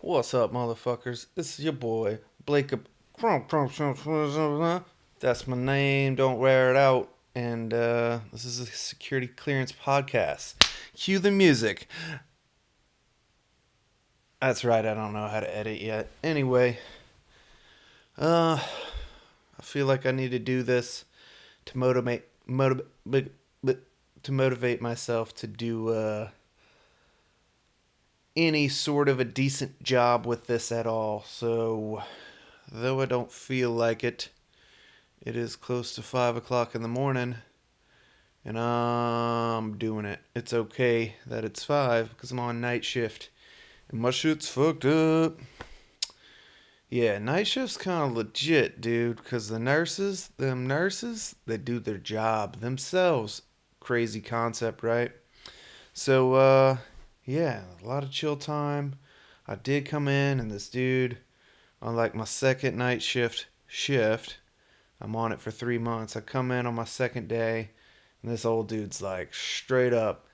What's up, motherfuckers? This is your boy, Blake. That's my name. Don't wear it out. And this is a security clearance podcast. Cue the music. That's right. I don't know how to edit yet. Anyway, I feel like I need to do this to motivate myself to do any sort of a decent job with this at all. So, though I don't feel like it, it is close to 5 o'clock in the morning, and I'm doing it. It's okay that it's 5 because I'm on night shift, and my shit's fucked up. Yeah, night shift's kind of legit, dude, because them nurses, they do their job themselves. Crazy concept, right? So, yeah, a lot of chill time. I did come in, and this dude, on like my second night shift, I'm on it for 3 months. I come in on my second day, and this old dude's like straight up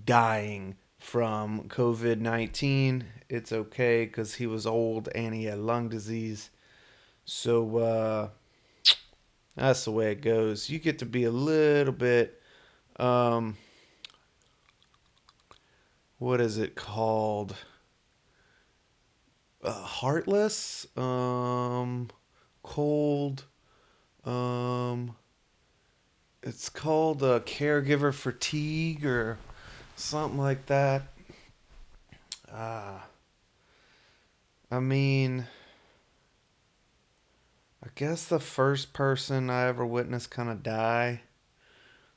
dying from COVID 19. It's okay because he was old and he had lung disease. So, that's the way it goes. You get to be a little bit, um, what is it called? Heartless? Cold? Um, it's called caregiver fatigue or something like that. Uh, I mean, I guess the first person I ever witnessed kind of die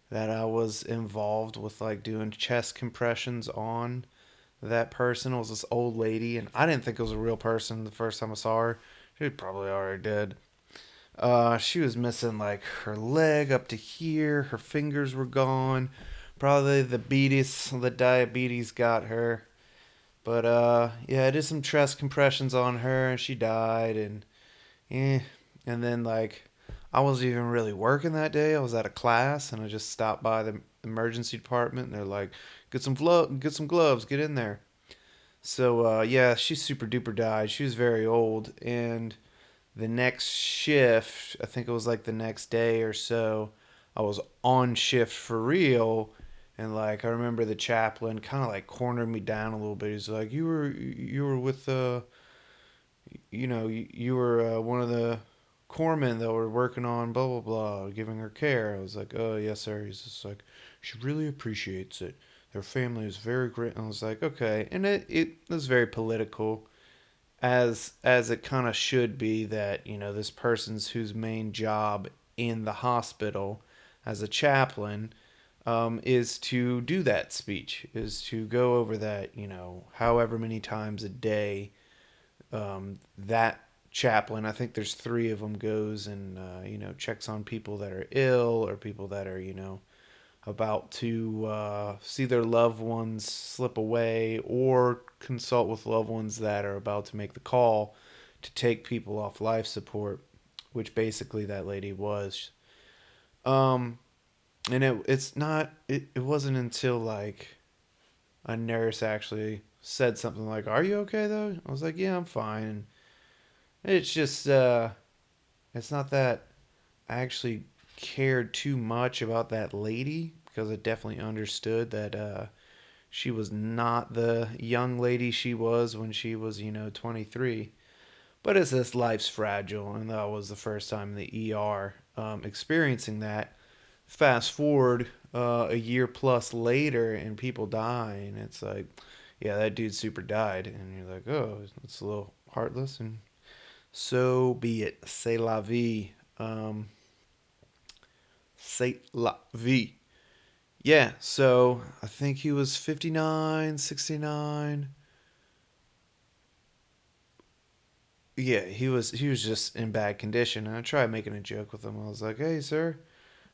that I was involved with, like doing chest compressions on that person, was this old lady, and I didn't think it was a real person the first time I saw her. She was probably already dead. She was missing like her leg up to here. Her fingers were gone. Probably the diabetes got her. But yeah, I did some chest compressions on her, and she died. Eh. And then like, I wasn't even really working that day. I was at a class, and I just stopped by the emergency department, and they're like, get some gloves, get in there." So yeah, she super duper died. She was very old, and the next shift, I think it was like the next day or so, I was on shift for real. And like, I remember the chaplain kind of like cornered me down a little bit. He's like, you were with you were one of the corpsmen that were working on blah blah blah, giving her care." I was like, "Oh yes sir." He's just like, "She really appreciates it. Their family is very great." And I was like, "Okay." And it was very political, as it kind of should be, that this person's whose main job in the hospital as a chaplain, is to do that speech, is to go over that, however many times a day. That chaplain, I think there's three of them, goes and checks on people that are ill, or people that are about to see their loved ones slip away, or consult with loved ones that are about to make the call to take people off life support, which basically that lady was. Um, and it wasn't until like a nurse actually said something like, "Are you okay though?" I was like, "Yeah, I'm fine." And it's just it's not that I actually cared too much about that lady, because I definitely understood that she was not the young lady she was when she was 23. But it's this, life's fragile, and that was the first time in the ER, experiencing that. Fast forward a year plus later, and people die, and it's like, yeah, that dude super died, and you're like, oh, it's a little heartless, and so be it. C'est la vie. C'est la vie. Yeah, so I think he was 59, 69. Yeah, he was just in bad condition, and I tried making a joke with him. I was like, "Hey, sir,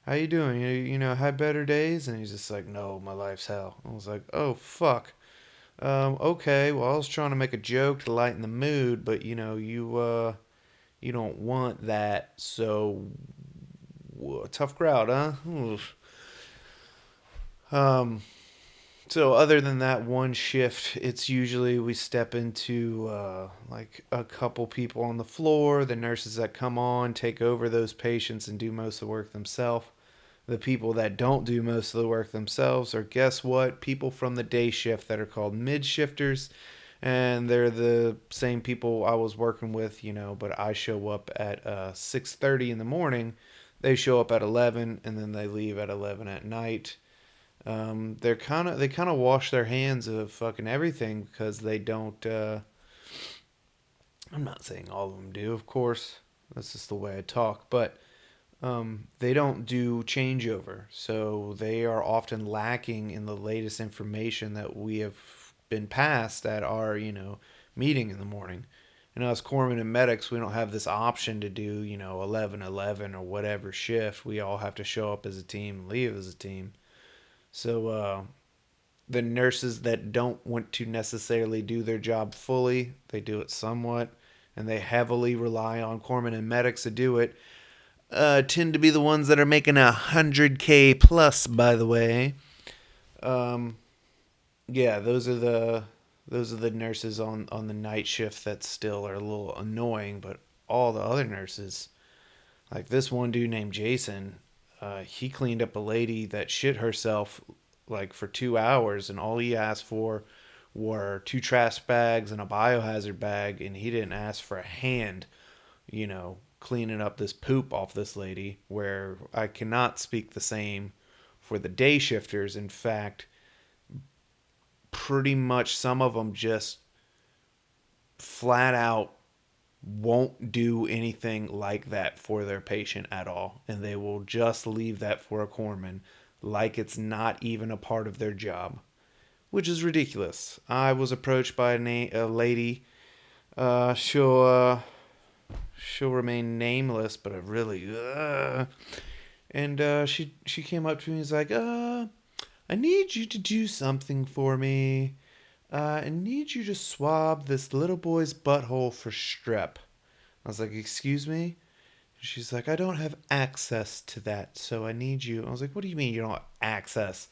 how you doing? Had better days?" And he's just like, "No, my life's hell." I was like, "Oh fuck. Okay. Well, I was trying to make a joke to lighten the mood, but you don't want that. So tough crowd, huh?" Oof. Um, So other than that one shift, it's usually we step into like a couple people on the floor, the nurses that come on take over those patients and do most of the work themselves. The people that don't do most of the work themselves are, guess what, people from the day shift that are called mid shifters, and they're the same people I was working with, but I show up at 6:30 in the morning, they show up at 11, and then they leave at 11 at night. They kind of wash their hands of fucking everything because they don't. I'm not saying all of them do, of course. That's just the way I talk, but they don't do changeover, so they are often lacking in the latest information that we have been passed at our meeting in the morning. As corpsmen and medics, we don't have this option to do 11-11 or whatever shift. We all have to show up as a team and leave as a team. So the nurses that don't want to necessarily do their job fully, they do it somewhat, and they heavily rely on corpsmen and medics to do it. Tend to be the ones that are making 100K plus, by the way. Um, yeah, those are the nurses on the night shift that still are a little annoying, but all the other nurses, like this one dude named Jason, he cleaned up a lady that shit herself like for 2 hours, and all he asked for were two trash bags and a biohazard bag, and he didn't ask for a hand, cleaning up this poop off this lady. Where I cannot speak the same for the day shifters. In fact, pretty much some of them just flat out won't do anything like that for their patient at all, and they will just leave that for a corpsman like it's not even a part of their job, which is ridiculous. I was approached by a lady. She'll remain nameless, but and she came up to me and was like, I need you to do something for me. I need you to swab this little boy's butthole for strep. I was like, excuse me? She's like, I don't have access to that, so I need you. I was like, what do you mean you don't have access?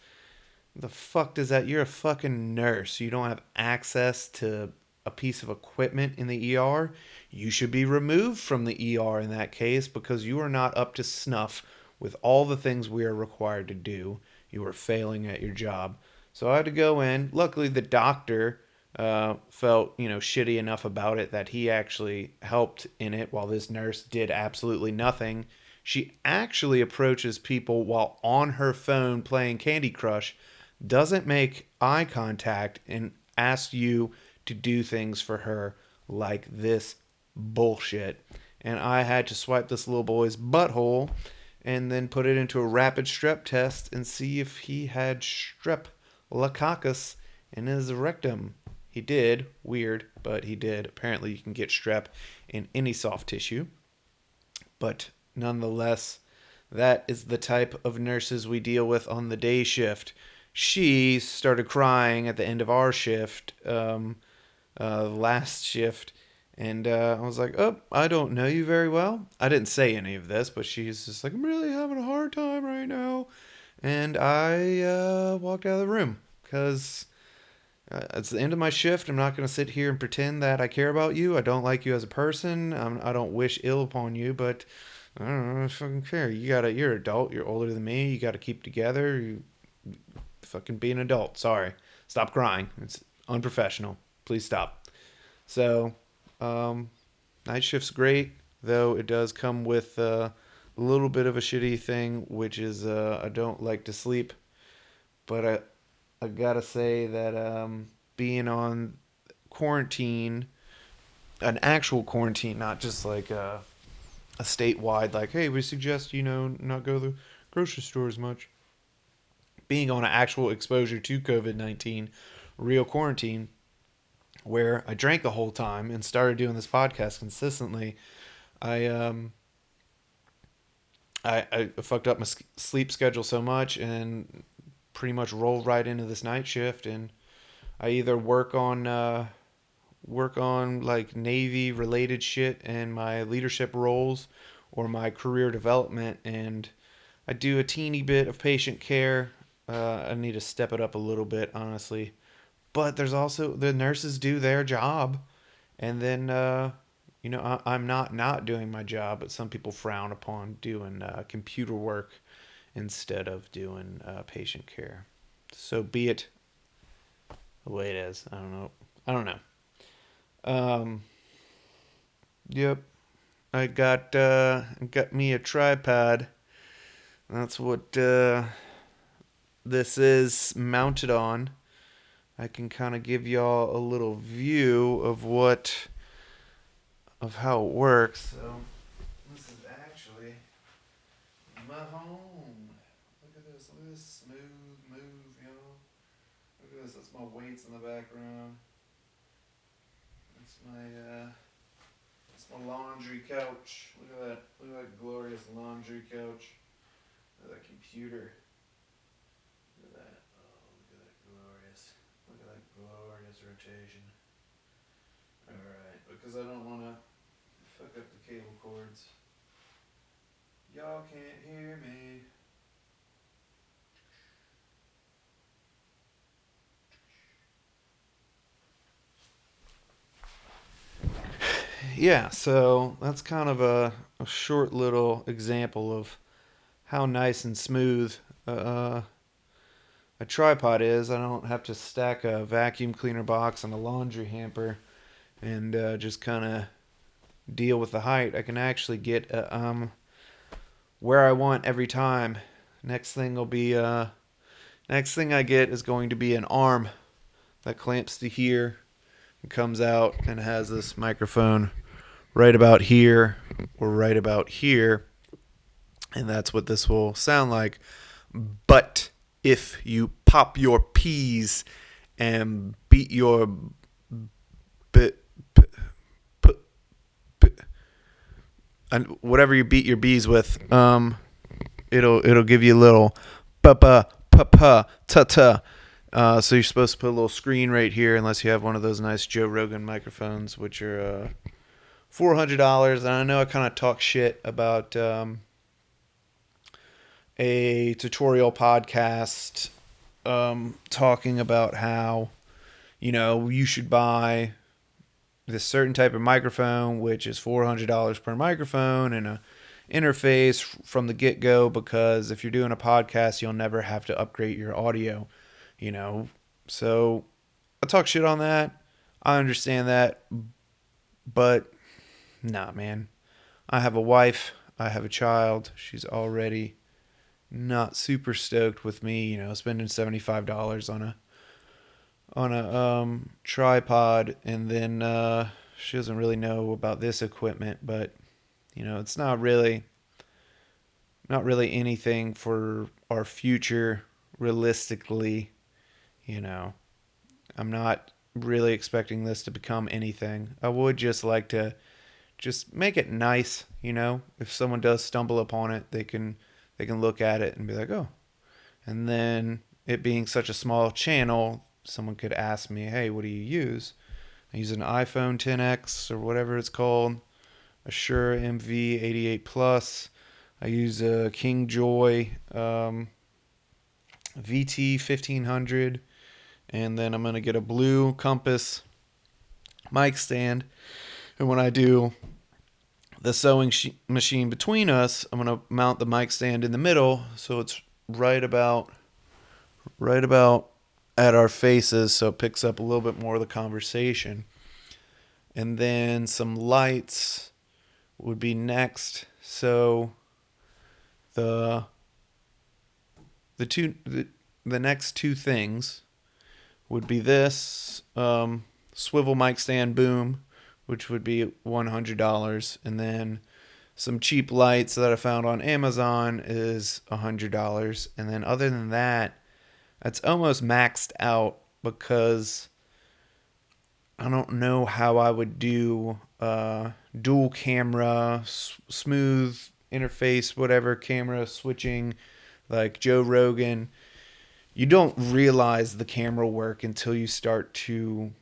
The fuck does that? You're a fucking nurse. You don't have access to a piece of equipment in the ER? You should be removed from the ER in that case because you are not up to snuff with all the things we are required to do. You are failing at your job. So I had to go in. Luckily, the doctor felt shitty enough about it that he actually helped in it while this nurse did absolutely nothing. She actually approaches people while on her phone playing Candy Crush, doesn't make eye contact, and asks you to do things for her like this bullshit. And I had to swipe this little boy's butthole and then put it into a rapid strep test and see if he had streptococcus in his rectum. He did. Weird, but he did. Apparently, you can get strep in any soft tissue. But nonetheless, that is the type of nurses we deal with on the day shift. She started crying at the end of our shift, last shift, and I was like, oh, I don't know you very well. I didn't say any of this, but she's just like, I'm really having a hard time right now. And I walked out of the room because it's the end of my shift. I'm not going to sit here and pretend that I care about you. I don't like you as a person. I don't wish ill upon you, but I don't know. I fucking care. You're an adult. You're older than me. You got to keep together. You fucking be an adult. Sorry. Stop crying. It's unprofessional. Please stop. So, night shift's great, though it does come with a little bit of a shitty thing, which is I don't like to sleep. But I gotta say that being on quarantine, an actual quarantine, not just like a statewide, like, hey, we suggest not go to the grocery store as much. Being on an actual exposure to COVID-19, real quarantine, where I drank the whole time and started doing this podcast consistently, I I fucked up my sleep schedule so much and pretty much rolled right into this night shift. And I either work on like Navy related shit and my leadership roles, or my career development, and I do a teeny bit of patient care. I need to step it up a little bit, honestly. But there's also the nurses do their job, and then I'm not doing my job, but some people frown upon doing computer work instead of doing patient care. So be it the way it is. I don't know. I don't know. Um, yep. I got me a tripod. That's what this is mounted on. I can kind of give y'all a little view of how it works. So this is actually my home. Look at this. Look at this smooth move, y'all. Look at this. That's my weights in the background. That's my laundry couch. Look at that. Look at that glorious laundry couch. Look at that computer. Look at that. Oh, look at that glorious. Look at that glorious rotation. Alright, because I don't want to fuck up the cable cords. Y'all can't hear me. Yeah, so that's kind of a short little example of how nice and smooth a tripod is. I don't have to stack a vacuum cleaner box and a laundry hamper and just kind of deal with the height. I can actually get where I want every time. Next thing will be next thing I get is going to be an arm that clamps to here and comes out and has this microphone right about here or right about here, and that's what this will sound like. But if you pop your peas and beat your b- p- p- p- and whatever you beat your bees with, it'll give you a little pa pa pa pa ta ta. So you're supposed to put a little screen right here, unless you have one of those nice Joe Rogan microphones, which are $400. And I know I kind of talk shit about a tutorial podcast talking about how you should buy this certain type of microphone, which is $400 per microphone, and a interface from the get-go, because if you're doing a podcast, you'll never have to upgrade your audio, so I talk shit on that. I understand that, but nah, man. I have a wife, I have a child. She's already not super stoked with me, spending $75 on a tripod, and then she doesn't really know about this equipment, but it's not really anything for our future realistically. I'm not really expecting this to become anything. I would just like to just make it nice, if someone does stumble upon it, they can look at it and be like, oh. And then it being such a small channel, someone could ask me, hey, what do you use? I use an iPhone XS or whatever it's called, a Shure MV88 Plus. I use a KingJoy VT 1500, and then I'm gonna get a Blue Compass mic stand. And when I do the sewing machine between us, I'm gonna mount the mic stand in the middle, so it's right about at our faces, so it picks up a little bit more of the conversation. And then some lights would be next. So the next two things would be this swivel mic stand boom, which would be $100, and then some cheap lights that I found on Amazon is $100. And then other than that, that's almost maxed out, because I don't know how I would do dual camera, smooth interface, whatever camera switching, like Joe Rogan. You don't realize the camera work until you start to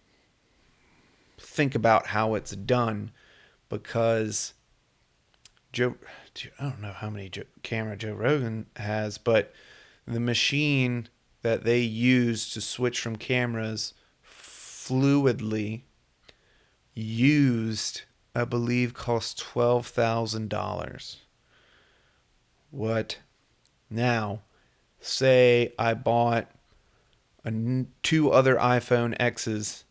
think about how it's done, because I don't know how many camera Joe Rogan has, but the machine that they use to switch from cameras fluidly used, I believe, cost $12,000. What? Now, say I bought two other iPhone X's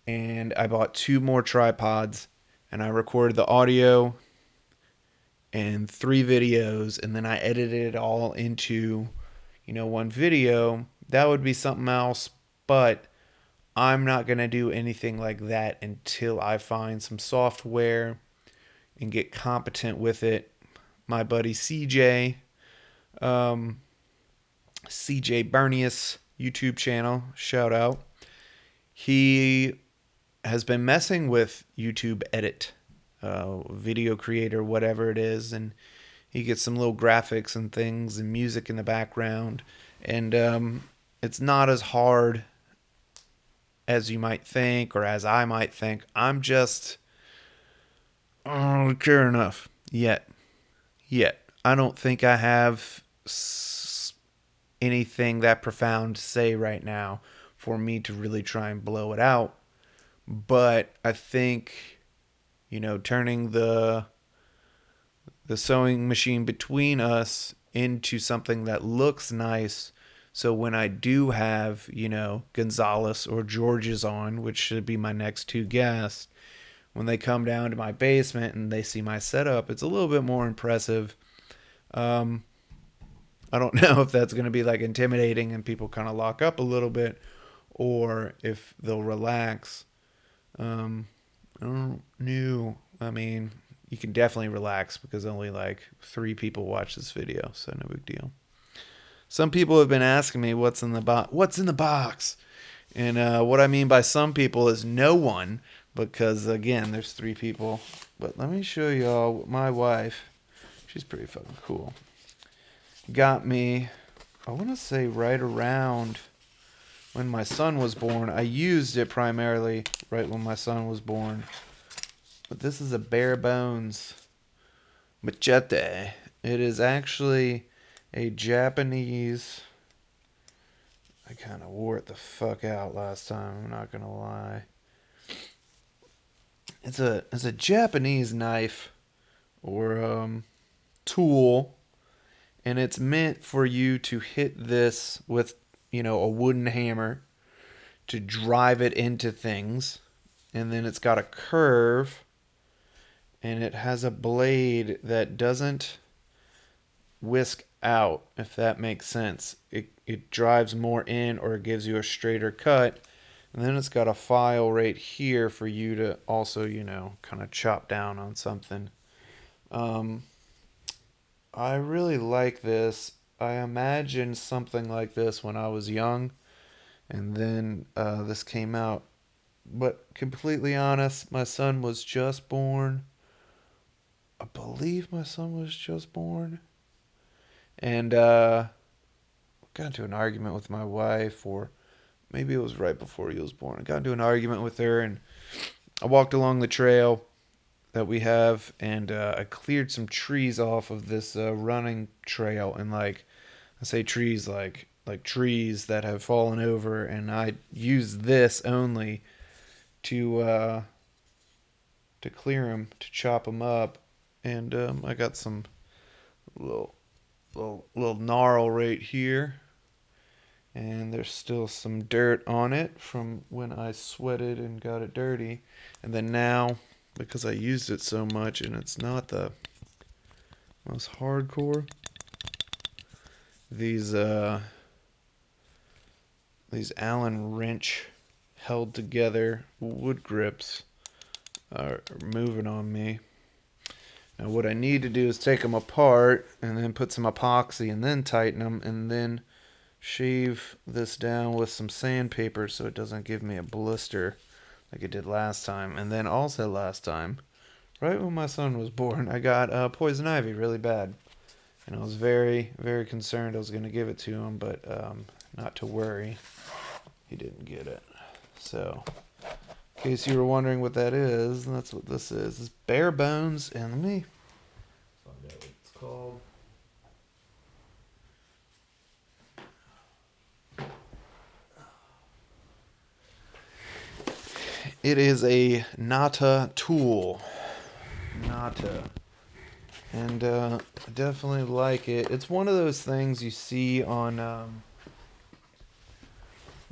and I bought two more tripods and I recorded the audio and three videos and then I edited it all into, one video. That would be something else, but I'm not going to do anything like that until I find some software and get competent with it. My buddy CJ Bernius YouTube channel, shout out. He has been messing with YouTube Edit, video creator, whatever it is, and he gets some little graphics and things and music in the background, and it's not as hard as you might think or as I might think. I'm just I don't care enough yet. I don't think I have anything that profound to say right now for me to really try and blow it out. But I think, turning the sewing machine between us into something that looks nice. So when I do have, Gonzalez or George's on, which should be my next two guests, when they come down to my basement and they see my setup, it's a little bit more impressive. I don't know if that's going to be like intimidating and people kind of lock up a little bit, or if they'll relax. I don't know. I mean, you can definitely relax because only like 3 people watch this video, so no big deal. Some people have been asking me what's in the box. What's in the box? And what I mean by some people is no one, because again, there's 3 people. But let me show y'all my wife. She's pretty fucking cool. Got me, I want to say right around when my son was born. I used it primarily right when my son was born. But this is a bare bones machete. It is actually a Japanese. I kind of wore it the fuck out last time, I'm not going to lie. It's a Japanese knife or tool, and it's meant for you to hit this with, a wooden hammer to drive it into things. And then it's got a curve, and it has a blade that doesn't whisk out, if that makes sense. It drives more in, or it gives you a straighter cut. And then it's got a file right here for you to also, kind of chop down on something. I really like this. I imagined something like this when I was young, and then this came out. But completely honest, my son was just born. I believe my son was just born. And got into an argument with my wife, or maybe it was right before he was born. I got into an argument with her, and I walked along the trail that we have, and I cleared some trees off of this running trail, and I say trees like trees that have fallen over, and I use this only to clear them, to chop them up, and I got some little gnarl right here, and there's still some dirt on it from when I sweated and got it dirty, and then now, because I used it so much and it's not the most hardcore, these Allen wrench held together wood grips are moving on me. Now what I need to do is take them apart and then put some epoxy and then tighten them and then shave this down with some sandpaper so it doesn't give me a blister like it did last time. And then also last time, right when my son was born, I got poison ivy really bad. And I was very, very concerned I was going to give it to him, but not to worry. He didn't get it. So, in case you were wondering what that is, that's what this is. It's bare bones, and let me find out what it's called. It is a Nata tool. Nata. And I definitely like it. It's one of those things you see on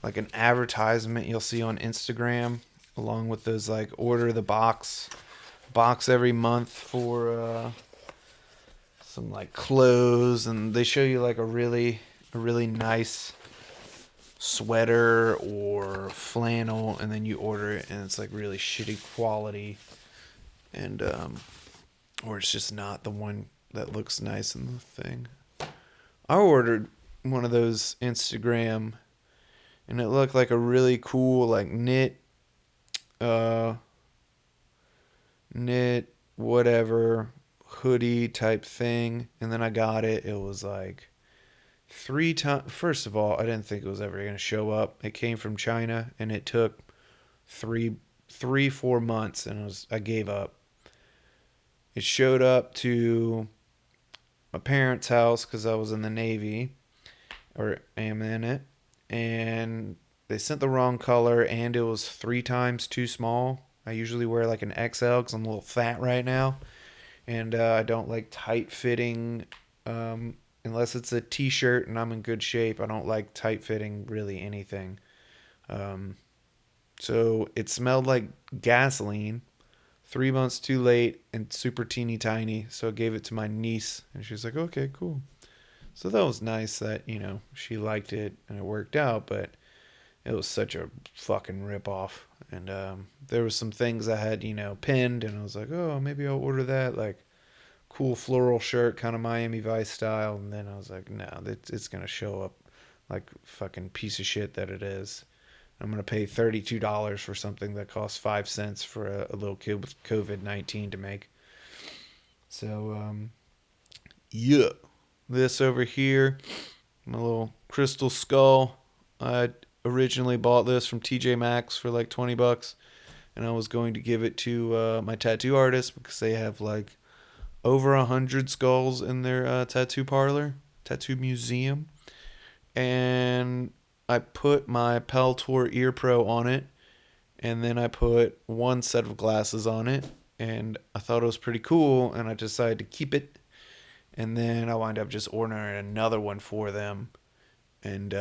like an advertisement you'll see on Instagram, along with those like order the box every month for some like clothes, and they show you like a really nice sweater or flannel, and then you order it and it's like really shitty quality, and or it's just not the one that looks nice in the thing. I ordered one of those Instagram, and it looked like a really cool like uh knit whatever hoodie type thing, and then I got it. It was like 3 times. First of all, I didn't think it was ever going to show up. It came from China, and it took 4 months, and I gave up. It showed up to my parents' house because I was in the Navy, or am in it, and they sent the wrong color, and it was 3 times too small. I usually wear like an XL because I'm a little fat right now, and I don't like tight fitting. Unless it's a t-shirt and I'm in good shape, I don't like tight fitting really anything. Um, so it smelled like gasoline. 3 months too late and super teeny tiny. So I gave it to my niece, and she was like, "Okay, cool." So that was nice that she liked it and it worked out, but it was such a fucking rip off. And there was some things I had pinned, and I was like, "Oh, maybe I'll order that." Like cool floral shirt, kind of Miami Vice style. And then I was like, no, it's going to show up like fucking piece of shit that it is. I'm going to pay $32 for something that costs 5 cents for a little kid with COVID-19 to make. So, yeah. This over here, my little crystal skull. I originally bought this from TJ Maxx for like $20, and I was going to give it to my tattoo artist because they have like over 100 skulls in their tattoo museum, and I put my Peltor Ear Pro on it, and then I put one set of glasses on it, and I thought it was pretty cool, and I decided to keep it, and then I wind up just ordering another one for them, and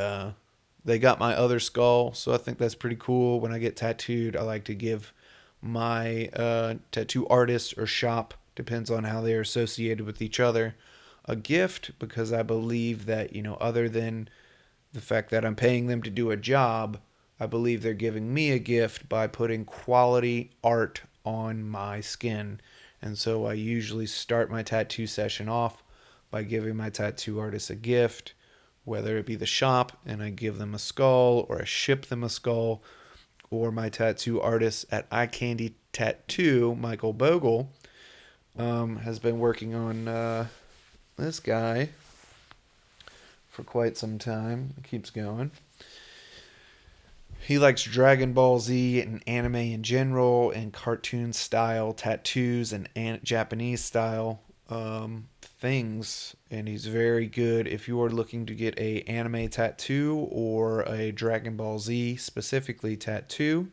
they got my other skull, so I think that's pretty cool. When I get tattooed, I like to give my tattoo artist or shop, depends on how they're associated with each other, a gift, because I believe that, other than the fact that I'm paying them to do a job, I believe they're giving me a gift by putting quality art on my skin. And so I usually start my tattoo session off by giving my tattoo artist a gift, whether it be the shop and I give them a skull, or I ship them a skull, or my tattoo artist at Eye Candy Tattoo, Michael Bogle, has been working on this guy for quite some time. It keeps going. He likes Dragon Ball Z and anime in general, and cartoon style tattoos and Japanese style things. And he's very good if you are looking to get a anime tattoo or a Dragon Ball Z specifically tattoo.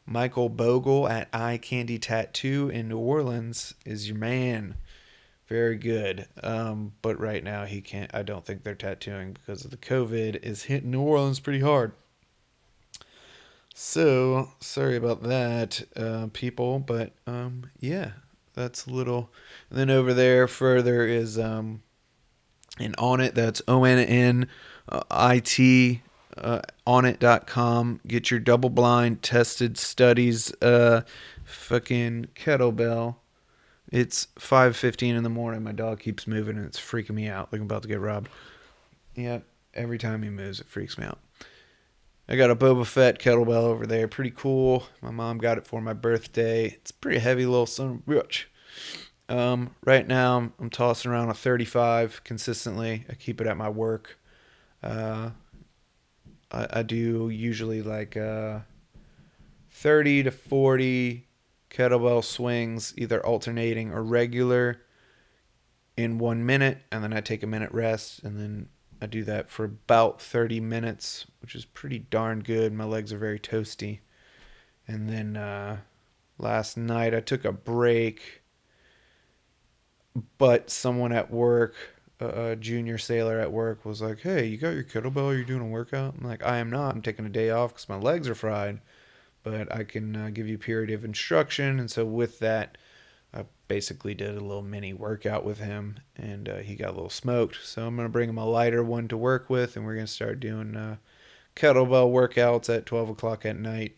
Michael Bogle at Eye Candy Tattoo in New Orleans is your man. Very good. But right now he can't. I don't think they're tattooing because of the COVID is hitting New Orleans pretty hard. So sorry about that, people. But yeah, that's a little. And then over there further is an Onnit. That's ONNIT. Onnit.com. Get your double blind tested studies fucking kettlebell. It's 5:15 in the morning. My dog keeps moving and it's freaking me out like I'm about to get robbed. Yep, every time he moves it freaks me out. I got a Boba Fett kettlebell over there. Pretty cool. My mom got it for my birthday. It's a pretty heavy little son of a bitch. Right now I'm tossing around a 35 consistently. I keep it at my work. I do usually like 30 to 40 kettlebell swings, either alternating or regular, in 1 minute, and then I take a minute rest, and then I do that for about 30 minutes, which is pretty darn good. My legs are very toasty. And then last night I took a break, but someone at work, a junior sailor at work, was like, "Hey, you got your kettlebell? Are you doing a workout?" I'm like, "I am not. I'm taking a day off because my legs are fried, but I can give you a period of instruction." And so with that, I basically did a little mini workout with him, and he got a little smoked. So I'm gonna bring him a lighter one to work with, and we're gonna start doing kettlebell workouts at 12 o'clock at night.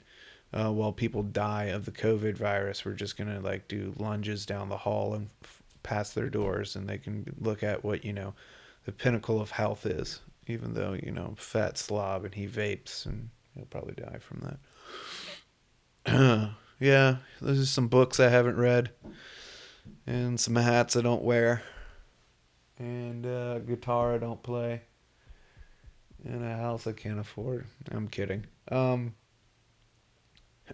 While people die of the COVID virus, we're just gonna like do lunges down the hall and past their doors, and they can look at what the pinnacle of health is. Even though fat slob and he vapes, and he'll probably die from that. Yeah, there's just some books I haven't read, and some hats I don't wear, and a guitar I don't play, and a house I can't afford. I'm kidding. I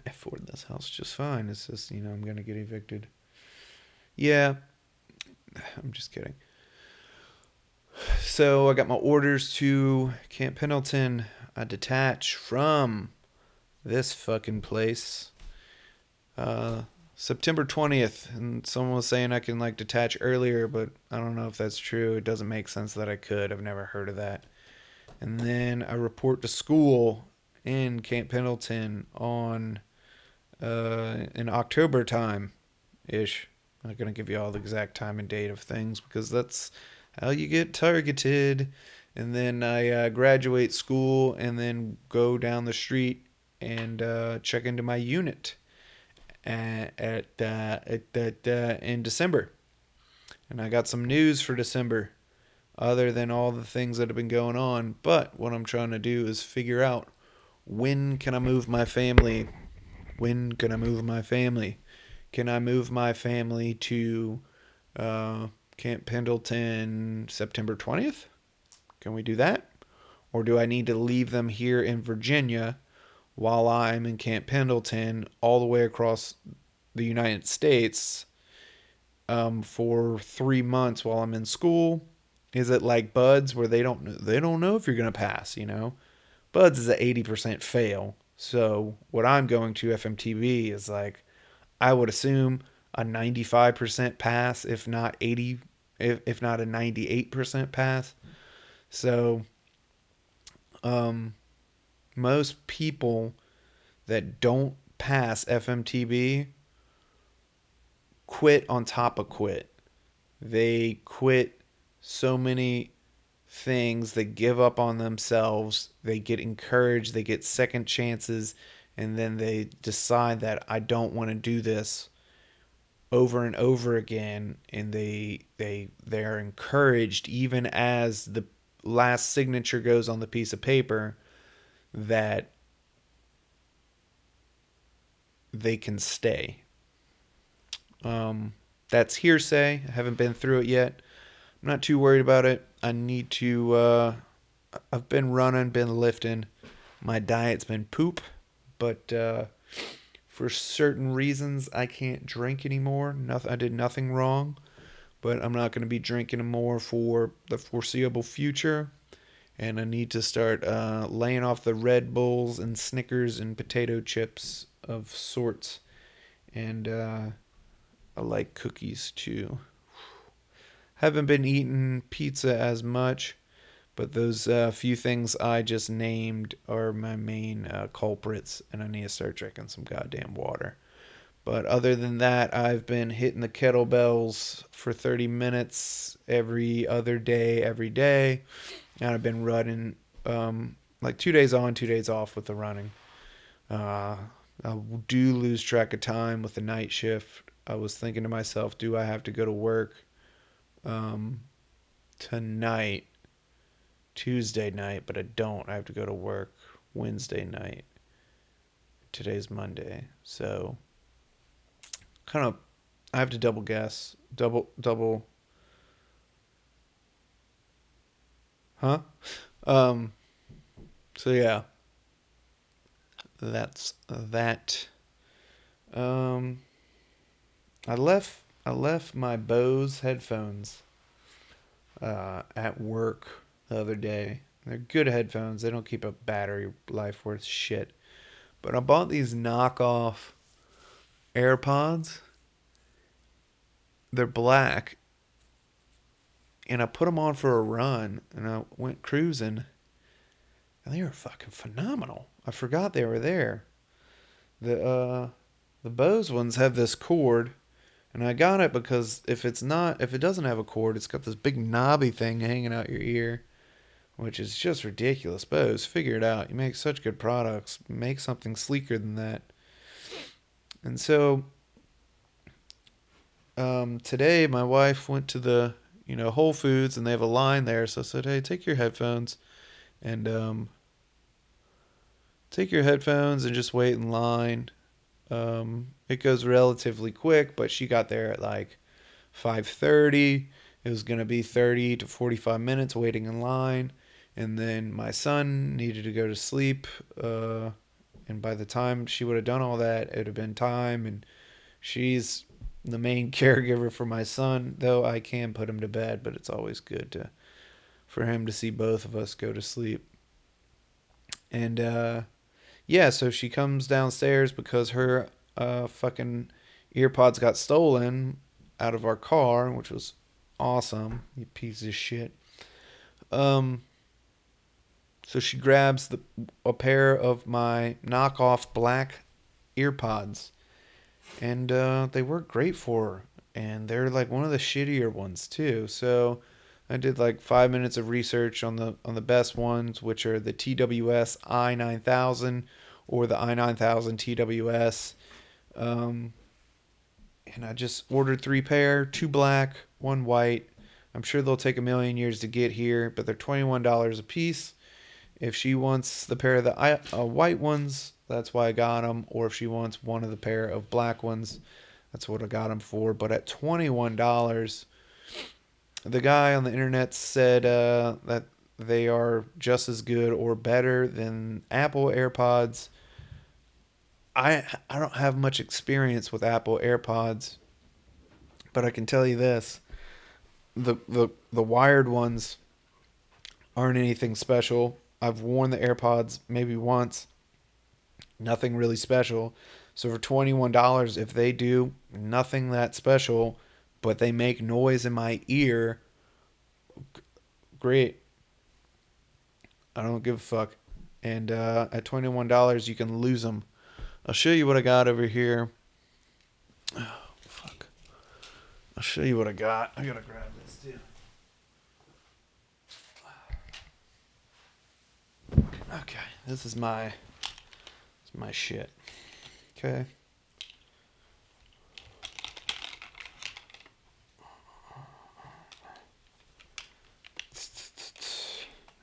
afford this house just fine. It's just I'm gonna get evicted. Yeah, I'm just kidding. So I got my orders to Camp Pendleton. I detach from this fucking place. Uh, September 20th, and someone was saying I can like detach earlier, but I don't know if that's true. It doesn't make sense that I could. I've never heard of that. And then I report to school in Camp Pendleton on in October time ish. I'm not gonna give you all the exact time and date of things because that's how you get targeted. And then I graduate school and then go down the street and check into my unit in December. And I got some news for December, other than all the things that have been going on. But what I'm trying to do is figure out when can I move my family. When can I move my family? Can I move my family to uh, Camp Pendleton September 20th? Can we do that? Or do I need to leave them here in Virginia while I'm in Camp Pendleton all the way across the United States for 3 months while I'm in school? Is it like Buds where they don't know if you're gonna pass? Buds is a 80% fail. So what I'm going to FMTV is like I would assume a 95% pass, if not 80, if not a 98% pass. So most people that don't pass FMTB quit on top of quit. They quit so many things, they give up on themselves, they get encouraged, they get second chances, and then they decide that I don't want to do this over and over again, and they're encouraged even as the last signature goes on the piece of paper that they can stay. That's hearsay. I haven't been through it yet. I'm not too worried about it. I need to. I've been running, been lifting. My diet's been poop, but for certain reasons, I can't drink anymore. Nothing. I did nothing wrong, but I'm not going to be drinking more for the foreseeable future. And I need to start laying off the Red Bulls and Snickers and potato chips of sorts. And I like cookies too. Haven't been eating pizza as much, but those few things I just named are my main culprits, and I need to start drinking some goddamn water. But other than that, I've been hitting the kettlebells for 30 minutes every other day, every day. And I've been running like 2 days on, 2 days off with the running. Uh, I do lose track of time with the night shift. I was thinking to myself, do I have to go to work um, tonight, Tuesday night? But I don't. I have to go to work Wednesday night. Today's Monday. So kind of, I have to double guess. Double, huh? Um, so yeah, that's that. Um, I left my Bose headphones at work the other day. They're good headphones. They don't keep a battery life worth shit. But I bought these knockoff AirPods. They're black, and I put them on for a run, and I went cruising, and they were fucking phenomenal. I forgot they were there. The Bose ones have this cord, and I got it because if it doesn't have a cord, it's got this big knobby thing hanging out your ear, which is just ridiculous. Bose, figure it out. You make such good products. Make something sleeker than that. And so, today my wife went to the Whole Foods, and they have a line there. So I said, "Hey, take your headphones and just wait in line." It goes relatively quick, but she got there at like 5:30. It was going to be 30 to 45 minutes waiting in line. And then my son needed to go to sleep. And by the time she would have done all that, it would have been time. And she's the main caregiver for my son, though I can put him to bed, but it's always good for him to see both of us go to sleep. And yeah, so she comes downstairs because her fucking earpods got stolen out of our car, which was awesome. You piece of shit. Um, so she grabs a pair of my knockoff black earpods, and they work great for her. And they're like one of the shittier ones too. So I did like 5 minutes of research on the best ones, which are the TWS i9000 or the i9000 TWS. And I just ordered 3 pair, 2 black, 1 white. I'm sure they'll take a million years to get here, but they're $21 a piece. If she wants the pair of the white ones, that's why I got them. Or if she wants one of the pair of black ones, that's what I got them for. But at $21, the guy on the internet said that they are just as good or better than Apple AirPods. I don't have much experience with Apple AirPods, but I can tell you this: the wired ones aren't anything special. I've worn the AirPods maybe once, nothing really special. So for $21, if they do nothing that special, but they make noise in my ear, great. I don't give a fuck. And at $21, you can lose them. I'll show you what I got over here. Oh, fuck. I'll show you what I got. I gotta grab this too. Okay, this is my shit. Okay.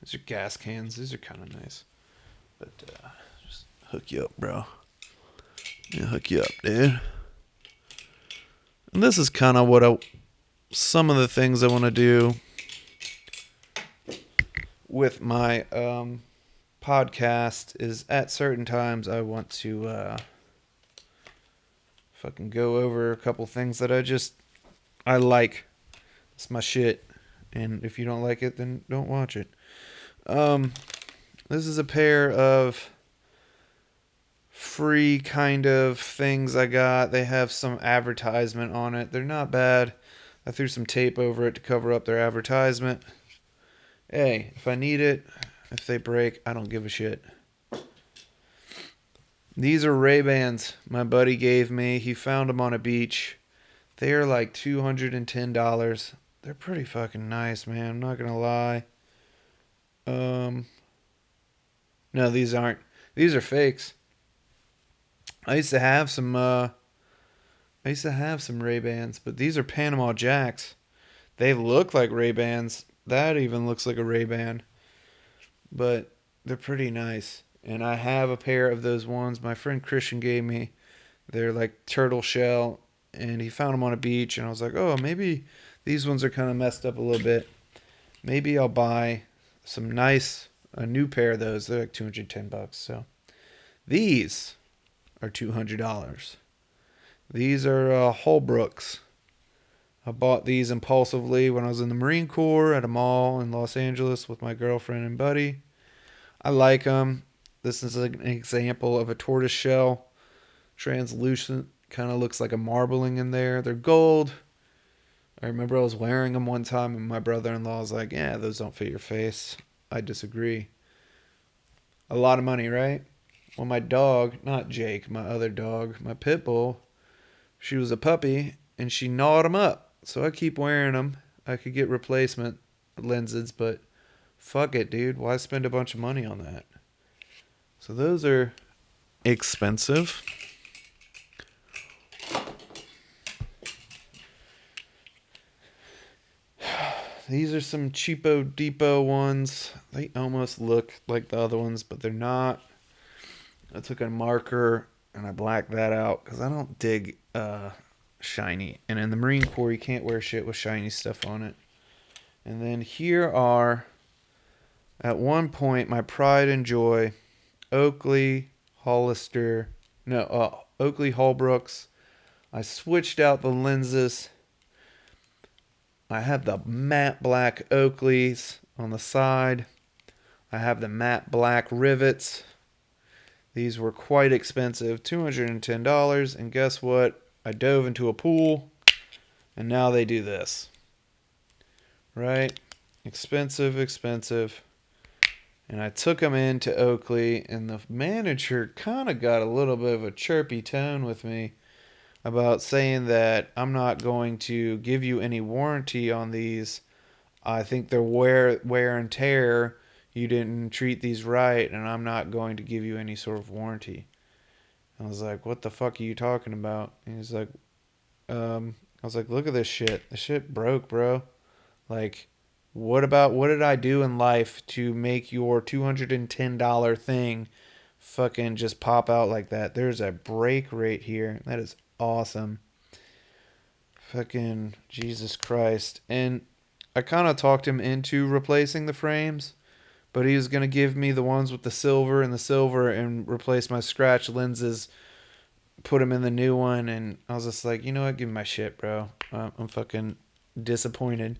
These are gas cans. These are kind of nice. But just hook you up, bro. Yeah, hook you up, dude. And this is kind of some of the things I want to do with my podcast is at certain times I want to fucking go over a couple things that I like. It's my shit. And if you don't like it, then don't watch it. This is a pair of free kind of things I got. They have some advertisement on it. They're not bad. I threw some tape over it to cover up their advertisement. Hey, if I need it, if they break, I don't give a shit. These are Ray-Bans my buddy gave me. He found them on a beach. They are like $210. They're pretty fucking nice, man. I'm not gonna lie. No, these aren't. These are fakes. I used to have some Ray-Bans, but these are Panama Jacks. They look like Ray-Bans. That even looks like a Ray-Ban. But they're pretty nice. And I have a pair of those ones my friend Christian gave me. They're like turtle shell, and he found them on a beach, and I was like, oh, maybe these ones are kind of messed up a little bit. Maybe I'll buy a new pair of those. They're like $210. So these are $200. These are Holbrooks. I bought these impulsively when I was in the Marine Corps at a mall in Los Angeles with my girlfriend and buddy. I like them. This is an example of a tortoise shell, translucent, kind of looks like a marbling in there. They're gold. I remember I was wearing them one time, and my brother-in-law was like, "Yeah, those don't fit your face." I disagree. A lot of money, right? Well, my dog, not Jake, my other dog, my pit bull, she was a puppy, and she gnawed them up. So I keep wearing them. I could get replacement lenses, but fuck it, dude. Why spend a bunch of money on that? So those are expensive. These are some cheapo depot ones. They almost look like the other ones, but they're not. I took a marker and I blacked that out because I don't dig shiny. And in the Marine Corps, you can't wear shit with shiny stuff on it. And then here are, at one point, my pride and joy, Oakley, Hollister, no, Oakley Holbrooks. I switched out the lenses. I have the matte black Oakleys on the side. I have the matte black rivets. These were quite expensive, $210. And guess what? I dove into a pool, and now they do this. Right? Expensive, expensive. And I took them into Oakley, and the manager kind of got a little bit of a chirpy tone with me about saying that I'm not going to give you any warranty on these. I think they're wear and tear. You didn't treat these right, and I'm not going to give you any sort of warranty. I was like, what the fuck are you talking about? And he's like, I was like, look at this shit. The shit broke, bro. Like, what did I do in life to make your $210 thing fucking just pop out like that? There's a break right here. That is awesome. Fucking Jesus Christ. And I kind of talked him into replacing the frames, but he was going to give me the ones with the silver and replace my scratch lenses, put them in the new one. And I was just like, you know what? Give me my shit, bro. I'm fucking disappointed.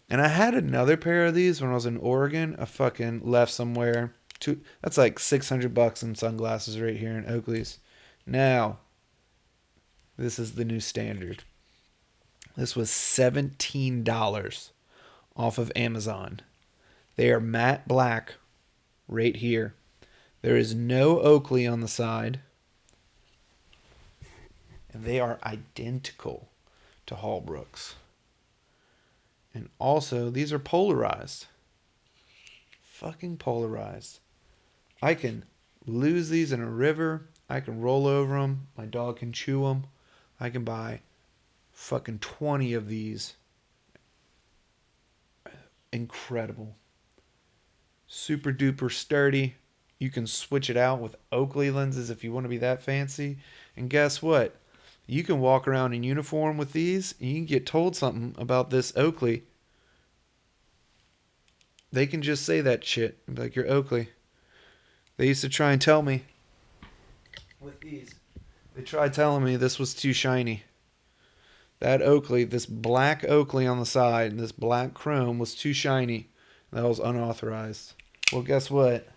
And I had another pair of these when I was in Oregon. I fucking left somewhere. That's like $600 in sunglasses right here in Oakley's. Now, this is the new standard. This was $17 off of Amazon. They are matte black right here. There is no Oakley on the side. And they are identical to Holbrooks. And also, these are polarized. Fucking polarized. I can lose these in a river. I can roll over them. My dog can chew them. I can buy fucking 20 of these. Incredible. Super duper sturdy. You can switch it out with Oakley lenses if you want to be that fancy. And guess what? You can walk around in uniform with these and you can get told something about this Oakley. They can just say that shit. Like, you're Oakley. They used to try and tell me with these. They tried telling me this was too shiny. That Oakley, this black Oakley on the side and this black chrome was too shiny. That was unauthorized. Well, guess what?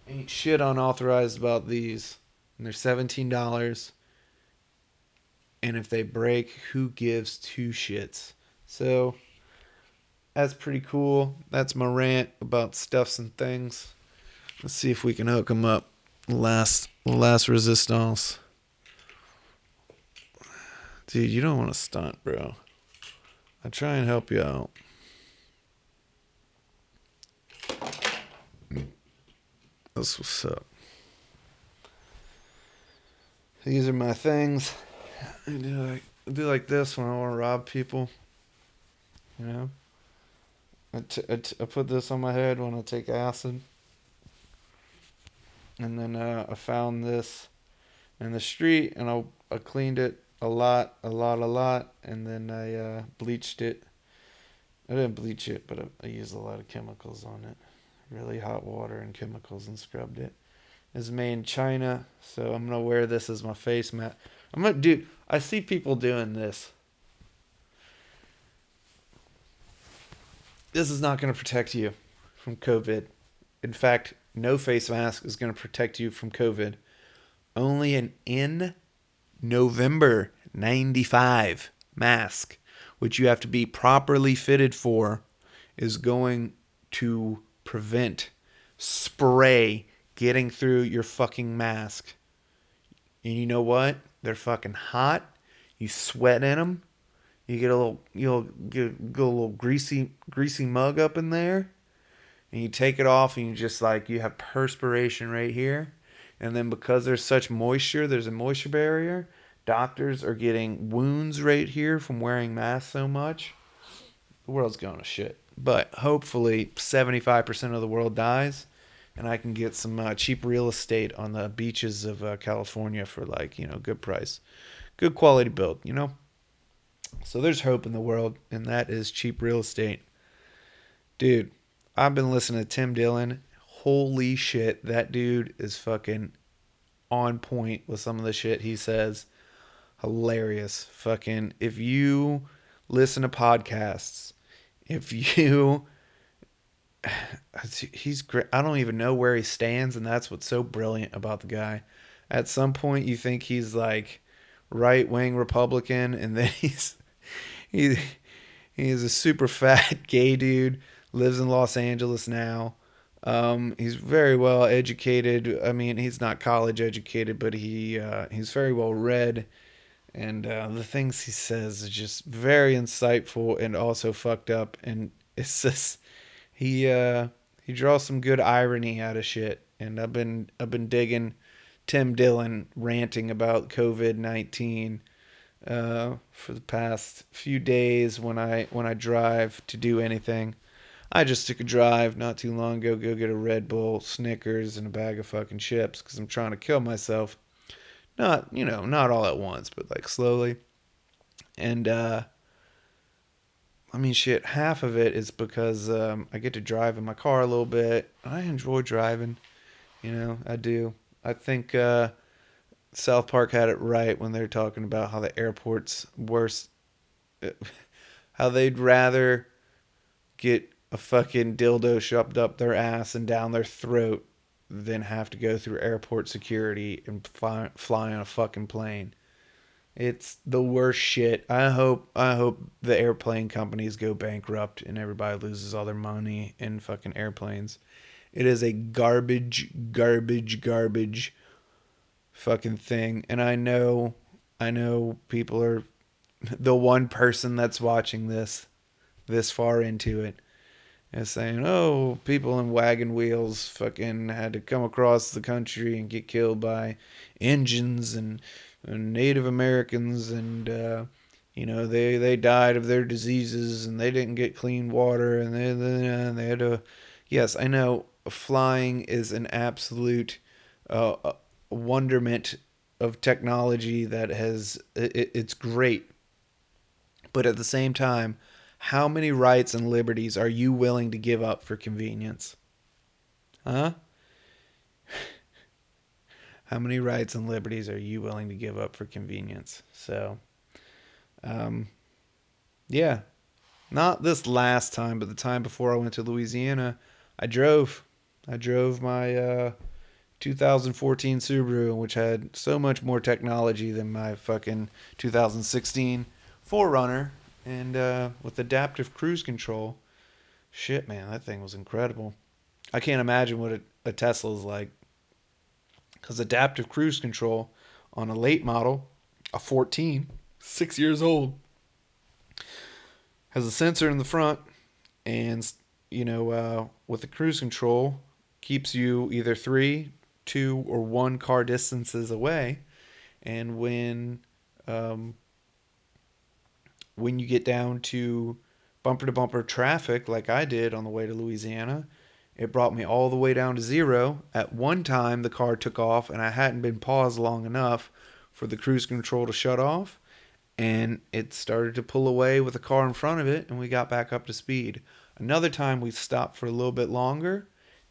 Ain't shit unauthorized about these. And they're $17. And if they break, who gives two shits? So, that's pretty cool. That's my rant about stuffs and things. Let's see if we can hook them up. Last resistance. Dude, you don't want to stunt, bro. I try and help you out. That's what's up. These are my things. I do like this when I want to rob people. You know? I put this on my head when I take acid. And then I found this in the street and I cleaned it a lot. And then I bleached it. I didn't bleach it, but I used a lot of chemicals on it. Really hot water and chemicals and scrubbed it. It's made in China, so I'm going to wear this as my face mask. Dude, I see people doing this. This is not going to protect you from COVID. In fact, no face mask is going to protect you from COVID. Only an N November 95 mask, which you have to be properly fitted for, is going to prevent spray getting through your fucking mask. And you know what? They're fucking hot. You sweat in them. You get a little, get a little greasy mug up in there, and you take it off, and you just like you have perspiration right here, and then because there's such moisture, there's a moisture barrier. Doctors are getting wounds right here from wearing masks so much. The world's going to shit. But hopefully 75% of the world dies, and I can get some cheap real estate on the beaches of California for like, good price. Good quality build, So there's hope in the world, and that is cheap real estate. Dude, I've been listening to Tim Dillon. Holy shit, that dude is fucking on point with some of the shit he says. Hilarious. Fucking, if you listen to podcasts, if you he's great. I don't even know where he stands, and that's what's so brilliant about the guy. At some point you think he's like right-wing Republican, and then he he's a super fat gay dude, lives in Los Angeles now. He's very well educated. I mean, he's not college educated, but he's very well read. And the things he says is just very insightful and also fucked up. And it's just he draws some good irony out of shit. And I've been digging Tim Dillon ranting about COVID-19 for the past few days when I drive to do anything. I just took a drive not too long ago, go get a Red Bull, Snickers, and a bag of fucking chips because I'm trying to kill myself. Not all at once, but like slowly. And, I mean, shit, half of it is because I get to drive in my car a little bit. I enjoy driving. I do. I think South Park had it right when they're talking about how the airport's worse. How they'd rather get a fucking dildo shoved up their ass and down their throat than have to go through airport security and fly on a fucking plane. It's the worst shit. I hope the airplane companies go bankrupt and everybody loses all their money in fucking airplanes. It is a garbage fucking thing. And I know people are the one person that's watching this far into it is saying, oh, people in wagon wheels fucking had to come across the country and get killed by Indians and Native Americans, and they died of their diseases, and they didn't get clean water, and they had to. Yes, I know flying is an absolute wonderment of technology that it's great, but at the same time, how many rights and liberties are you willing to give up for convenience? Huh? How many rights and liberties are you willing to give up for convenience? So, yeah. Not this last time, but the time before I went to Louisiana, I drove. I drove my 2014 Subaru, which had so much more technology than my fucking 2016 4Runner. And with adaptive cruise control, shit, man, that thing was incredible. I can't imagine what a Tesla is like. Because adaptive cruise control on a late model, a 14, 6 years old, has a sensor in the front, and with the cruise control, keeps you either 3, 2, or 1 car distances away. And when you get down to bumper to bumper traffic like I did on the way to Louisiana, it brought me all the way down to 0. At one time, the car took off, and I hadn't been paused long enough for the cruise control to shut off, and it started to pull away with the car in front of it, and we got back up to speed. Another time, we stopped for a little bit longer,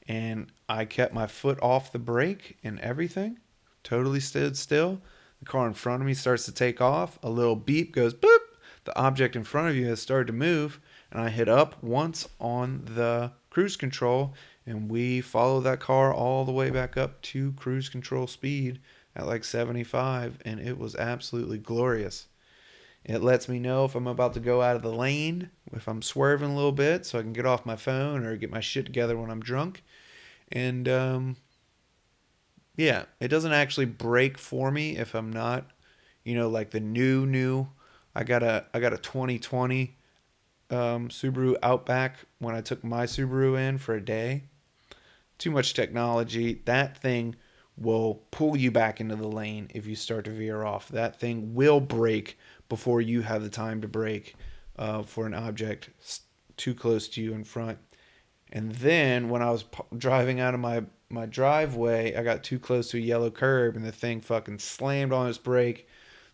and I kept my foot off the brake and everything, totally stood still. The car in front of me starts to take off. A little beep goes, boop. The object in front of you has started to move, and I hit up once on the cruise control, And we follow that car all the way back up to cruise control speed at like 75, and it was absolutely glorious. It lets me know if I'm about to go out of the lane, if I'm swerving a little bit, so I can get off my phone or get my shit together when I'm drunk. And yeah, it doesn't actually brake for me if I'm not, like the new. I got a 2020 Subaru Outback when I took my Subaru in for a day. Too much technology. That thing will pull you back into the lane if you start to veer off. That thing will brake before you have the time to brake for an object too close to you in front. And then when I was driving out of my driveway, I got too close to a yellow curb and the thing fucking slammed on its brake.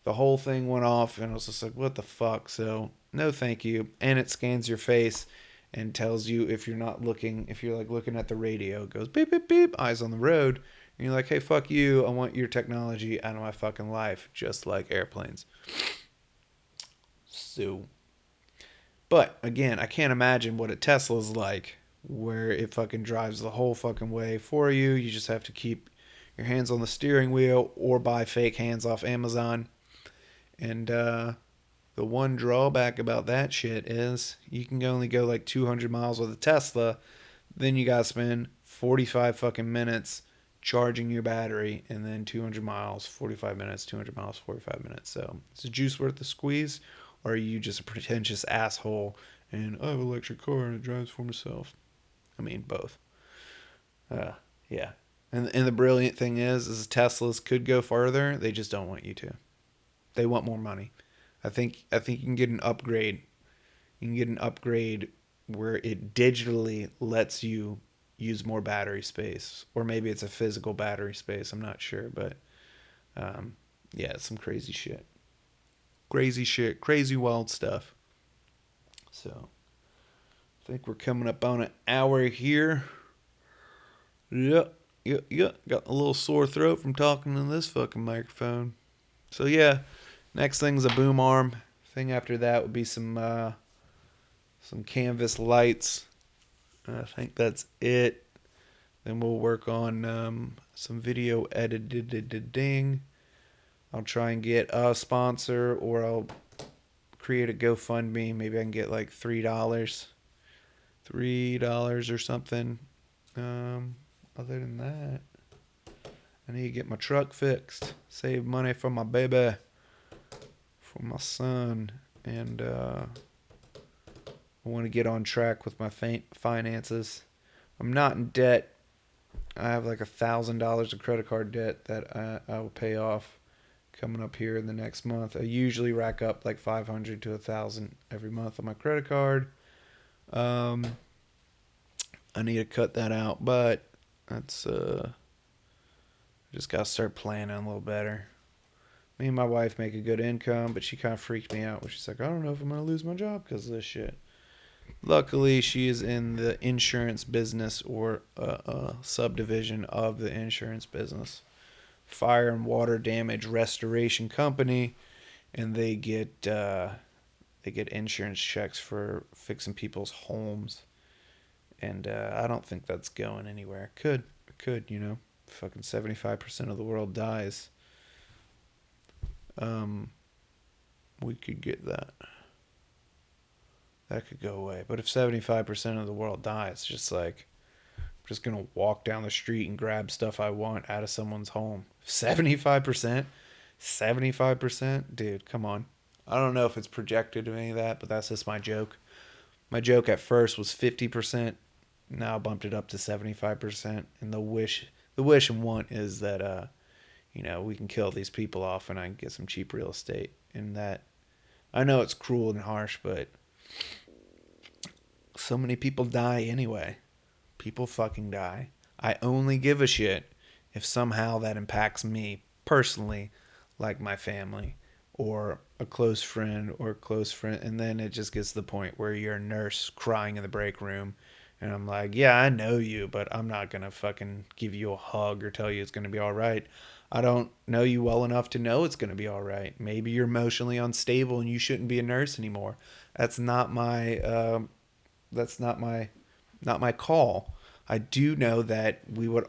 The whole thing went off and I was just like, what the fuck? So, no thank you. And it scans your face and tells you if you're not looking, if you're like looking at the radio, it goes beep, beep, beep, eyes on the road. And you're like, hey, fuck you. I want your technology out of my fucking life, just like airplanes. So, but again, I can't imagine what a Tesla's like where it fucking drives the whole fucking way for you. You just have to keep your hands on the steering wheel or buy fake hands off Amazon. And the one drawback about that shit is you can only go like 200 miles with a Tesla. Then you gotta spend 45 fucking minutes charging your battery, and then 200 miles, 45 minutes, 200 miles, 45 minutes. So is the juice worth the squeeze? Or are you just a pretentious asshole and I have an electric car and it drives for myself? I mean, both. Yeah. And the brilliant thing is Teslas could go further. They just don't want you to. They want more money. I think you can get an upgrade. You can get an upgrade where it digitally lets you use more battery space, or maybe it's a physical battery space. I'm not sure, but yeah, it's some crazy shit, crazy wild stuff. So I think we're coming up on an hour here. Yep, yep. Got a little sore throat from talking in this fucking microphone. So yeah, next thing's a boom arm. Thing after that would be some canvas lights. I think that's it. Then we'll work on some video editing. I'll try and get a sponsor, or I'll create a GoFundMe. Maybe I can get like $3 or something. Other than that, I need to get my truck fixed, save money for my baby, for my son, and I want to get on track with my finances. I'm not in debt. I have like $1,000 of credit card debt that I will pay off coming up here in the next month. I usually rack up like 500 to 1,000 every month on my credit card. I need to cut that out, but that's just gotta start planning a little better. Me and my wife make a good income, but she kind of freaked me out when she's like, I don't know if I'm gonna lose my job because of this shit. Luckily, she is in the insurance business, or a subdivision of the insurance business, fire and water damage restoration company, and they get insurance checks for fixing people's homes. And I don't think that's going anywhere. Could. Fucking 75% of the world dies. We could get that. That could go away. But if 75% of the world dies, just like, I'm just going to walk down the street and grab stuff I want out of someone's home. 75%? 75%? Dude, come on. I don't know if it's projected or any of that, but that's just my joke. My joke at first was 50%. Now I bumped it up to 75%. And the wish and want is that, we can kill these people off and I can get some cheap real estate. And that, I know it's cruel and harsh, but so many people die anyway. People fucking die. I only give a shit if somehow that impacts me personally, like my family or a close friend. And then it just gets to the point where you're a nurse crying in the break room. And I'm like, yeah, I know you, but I'm not going to fucking give you a hug or tell you it's going to be all right. I don't know you well enough to know it's going to be all right. Maybe you're emotionally unstable and you shouldn't be a nurse anymore. That's not my not my call. I do know that we would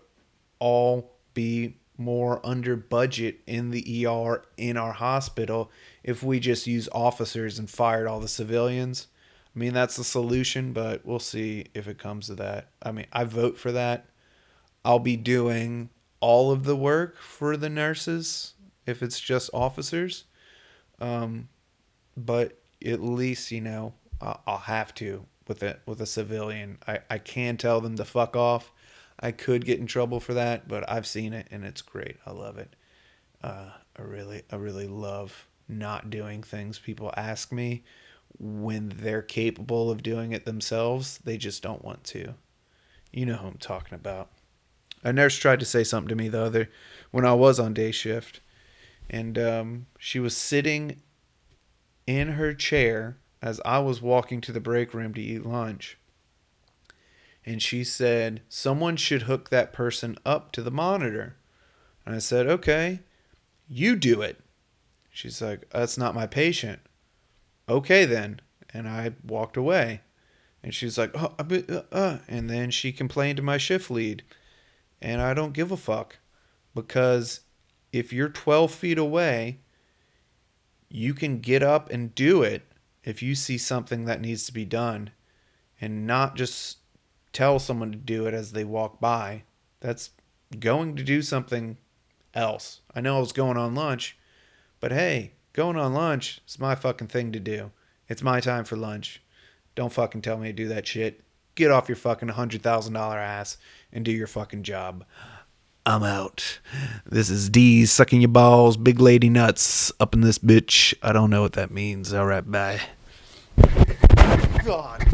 all be more under budget in the ER in our hospital if we just use officers and fired all the civilians. I mean, that's the solution, but we'll see if it comes to that. I mean, I vote for that. I'll be doing all of the work for the nurses if it's just officers. But at least, I'll have to with a civilian. I can tell them to fuck off. I could get in trouble for that, but I've seen it and it's great. I love it. I really love not doing things people ask me when they're capable of doing it themselves. They just don't want to. You know who I'm talking about. A nurse tried to say something to me the other when I was on day shift, and she was sitting in her chair as I was walking to the break room to eat lunch. And she said, someone should hook that person up to the monitor. And I said, okay, you do it. She's like, that's not my patient. Okay, then. And I walked away. And she's like, and then she complained to my shift lead. And I don't give a fuck. Because if you're 12 feet away, you can get up and do it if you see something that needs to be done. And not just tell someone to do it as they walk by. That's going to do something else. I know I was going on lunch, but hey, going on lunch is my fucking thing to do. It's my time for lunch. Don't fucking tell me to do that shit. Get off your fucking $100,000 ass and do your fucking job. I'm out. This is D sucking your balls, big lady nuts up in this bitch. I don't know what that means. All right, bye. God.